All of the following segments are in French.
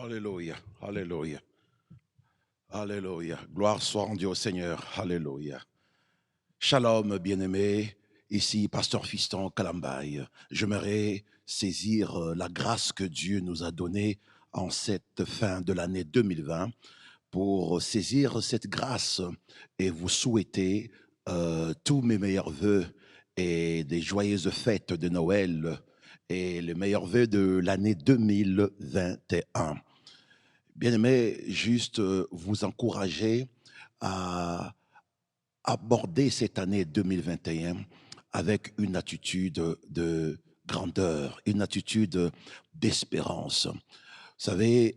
Alléluia, alléluia, alléluia. Gloire soit rendue au Seigneur. Alléluia. Shalom, bien-aimé. Ici, Pasteur Fiston Kalambaye. J'aimerais saisir la grâce que Dieu nous a donnée en cette fin de l'année 2020 pour saisir cette grâce et vous souhaiter tous mes meilleurs vœux et des joyeuses fêtes de Noël et les meilleurs vœux de l'année 2021. Bien-aimé, juste vous encourager à aborder cette année 2021 avec une attitude de grandeur, une attitude d'espérance. Vous savez,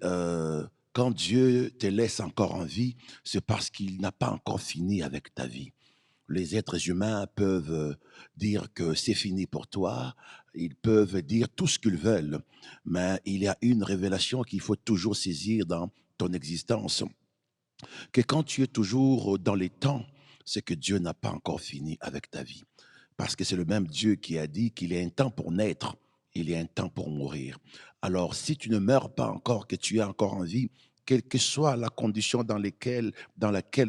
quand Dieu te laisse encore en vie, c'est parce qu'il n'a pas encore fini avec ta vie. Les êtres humains peuvent dire que c'est fini pour toi, ils peuvent dire tout ce qu'ils veulent, mais il y a une révélation qu'il faut toujours saisir dans ton existence, que quand tu es toujours dans les temps, c'est que Dieu n'a pas encore fini avec ta vie. Parce que c'est le même Dieu qui a dit qu'il y a un temps pour naître, il y a un temps pour mourir. Alors, si tu ne meurs pas encore, que tu es encore en vie, quelle que soit la condition dans laquelle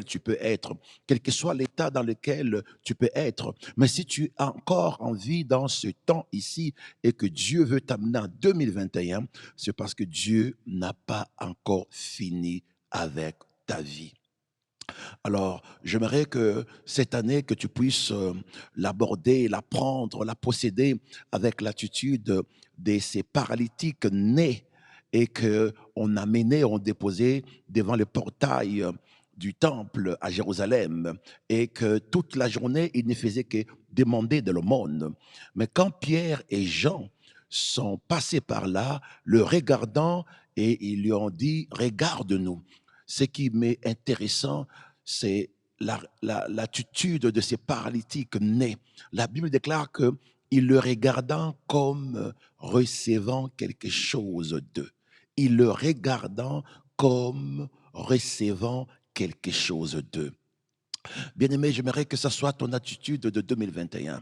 tu peux être, quel que soit l'état dans lequel tu peux être, mais si tu es encore en vie dans ce temps ici et que Dieu veut t'amener en 2021, c'est parce que Dieu n'a pas encore fini avec ta vie. Alors, j'aimerais que cette année, que tu puisses l'aborder, la prendre, la posséder avec l'attitude de ces paralytiques nés et qu'on a mené, on déposé devant le portail du temple à Jérusalem et que toute la journée, ils ne faisaient que demander de l'aumône. Mais quand Pierre et Jean sont passés par là, le regardant, et ils lui ont dit, regarde-nous. Ce qui m'est intéressant, c'est l'attitude de ces paralytiques nés. La Bible déclare qu'il le regardant comme recevant quelque chose d'eux. Il le regardant comme recevant quelque chose d'eux. Bien-aimé, j'aimerais que ce soit ton attitude de 2021.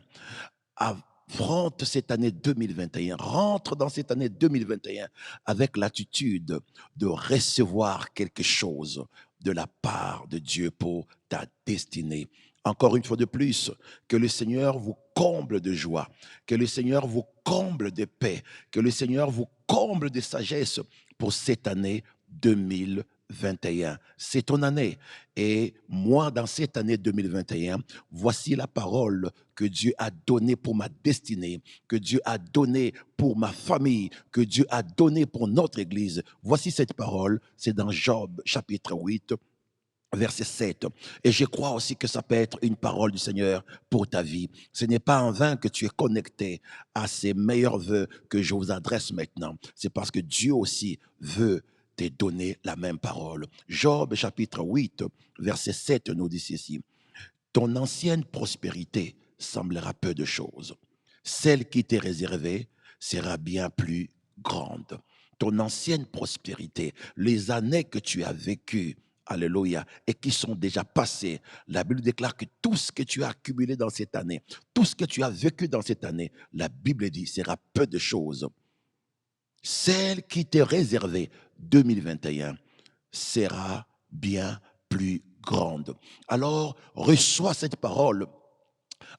Affronte cette année 2021, rentre dans cette année 2021 avec l'attitude de recevoir quelque chose de la part de Dieu pour ta destinée. Encore une fois de plus, que le Seigneur vous comble de joie, que le Seigneur vous comble de paix, que le Seigneur vous comble de sagesse pour cette année 2021. C'est ton année. Et moi, dans cette année 2021, voici la parole que Dieu a donnée pour ma destinée, que Dieu a donnée pour ma famille, que Dieu a donnée pour notre Église. Voici cette parole, c'est dans Job chapitre 8, verset 7. Et je crois aussi que ça peut être une parole du Seigneur pour ta vie. Ce n'est pas en vain que tu es connecté à ces meilleurs vœux que je vous adresse maintenant. C'est parce que Dieu aussi veut te donner la même parole. Job chapitre 8, verset 7 nous dit ceci. Ton ancienne prospérité semblera peu de choses. Celle qui t'est réservée sera bien plus grande. Ton ancienne prospérité, les années que tu as vécues, alléluia, et qui sont déjà passées, la Bible déclare que tout ce que tu as accumulé dans cette année, tout ce que tu as vécu dans cette année, la Bible dit, sera peu de choses. Celle qui t'est réservée, 2021, sera bien plus grande. Alors, reçois cette parole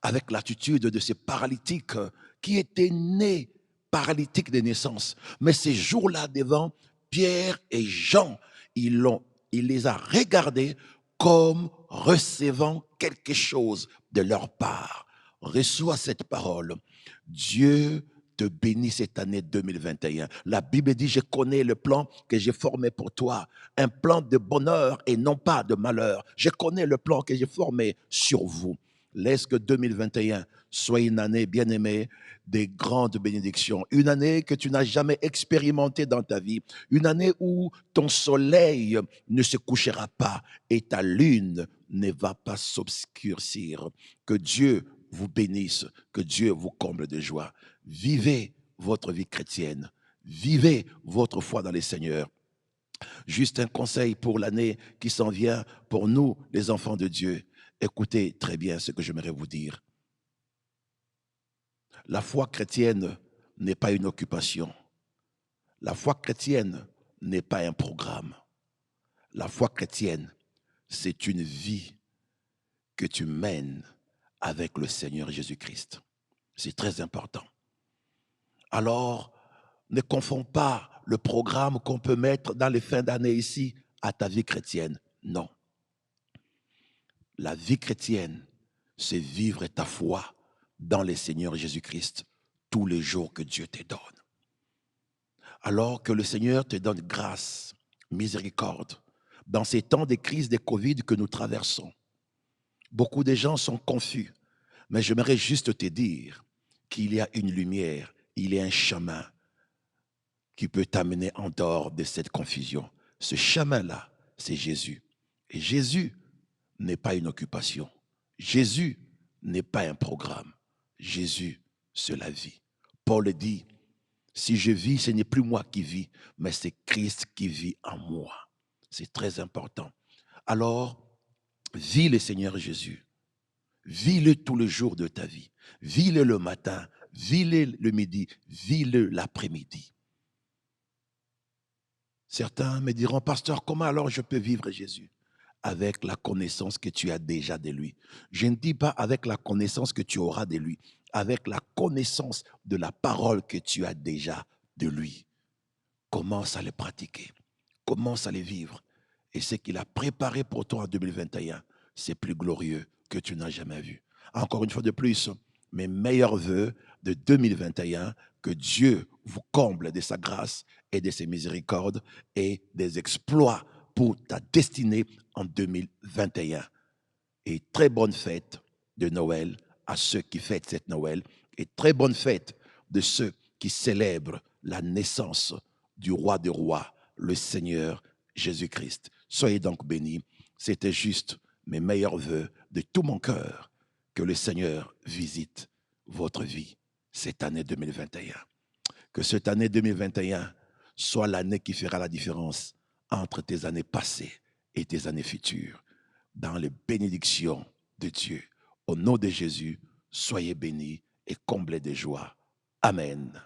avec l'attitude de ces paralytiques qui étaient nés paralytiques de naissance. Mais ces jours-là, devant Pierre et Jean, il les a regardés comme recevant quelque chose de leur part. Reçois cette parole. Dieu te bénit cette année 2021. La Bible dit, je connais le plan que j'ai formé pour toi, un plan de bonheur et non pas de malheur. Je connais le plan que j'ai formé sur vous. Laisse que 2021 soit une année, bien-aimée, des grandes bénédictions. Une année que tu n'as jamais expérimentée dans ta vie. Une année où ton soleil ne se couchera pas et ta lune ne va pas s'obscurcir. Que Dieu vous bénisse, que Dieu vous comble de joie. Vivez votre vie chrétienne. Vivez votre foi dans le Seigneur. Juste un conseil pour l'année qui s'en vient pour nous, les enfants de Dieu. Écoutez très bien ce que j'aimerais vous dire. La foi chrétienne n'est pas une occupation. La foi chrétienne n'est pas un programme. La foi chrétienne, c'est une vie que tu mènes avec le Seigneur Jésus-Christ. C'est très important. Alors, ne confonds pas le programme qu'on peut mettre dans les fins d'année ici à ta vie chrétienne. Non. La vie chrétienne, c'est vivre ta foi dans le Seigneur Jésus-Christ tous les jours que Dieu te donne. Alors que le Seigneur te donne grâce, miséricorde, dans ces temps de crise de Covid que nous traversons. Beaucoup de gens sont confus, mais j'aimerais juste te dire qu'il y a une lumière, il y a un chemin qui peut t'amener en dehors de cette confusion. Ce chemin-là, c'est Jésus. Et Jésus n'est pas une occupation. Jésus n'est pas un programme. Jésus, c'est la vie. Paul dit, si je vis, ce n'est plus moi qui vis, mais c'est Christ qui vit en moi. C'est très important. Alors, vis le Seigneur Jésus. Vis-le tous les jours de ta vie. Vis-le le matin, vis-le le midi, vis-le l'après-midi. Certains me diront, pasteur, comment alors je peux vivre Jésus? Avec la connaissance que tu as déjà de lui. Je ne dis pas avec la connaissance que tu auras de lui, avec la connaissance de la parole que tu as déjà de lui. Commence à le pratiquer, commence à le vivre. Et ce qu'il a préparé pour toi en 2021, c'est plus glorieux que tu n'as jamais vu. Encore une fois de plus, mes meilleurs vœux de 2021, que Dieu vous comble de sa grâce et de ses miséricordes et des exploits pour ta destinée en 2021. Et très bonne fête de Noël à ceux qui fêtent cette Noël et très bonne fête de ceux qui célèbrent la naissance du roi des rois, le Seigneur Jésus-Christ. Soyez donc bénis. C'était juste mes meilleurs vœux de tout mon cœur. Que le Seigneur visite votre vie cette année 2021. Que cette année 2021 soit l'année qui fera la différence entre tes années passées et tes années futures. Dans les bénédictions de Dieu. Au nom de Jésus, soyez bénis et comblés de joie. Amen.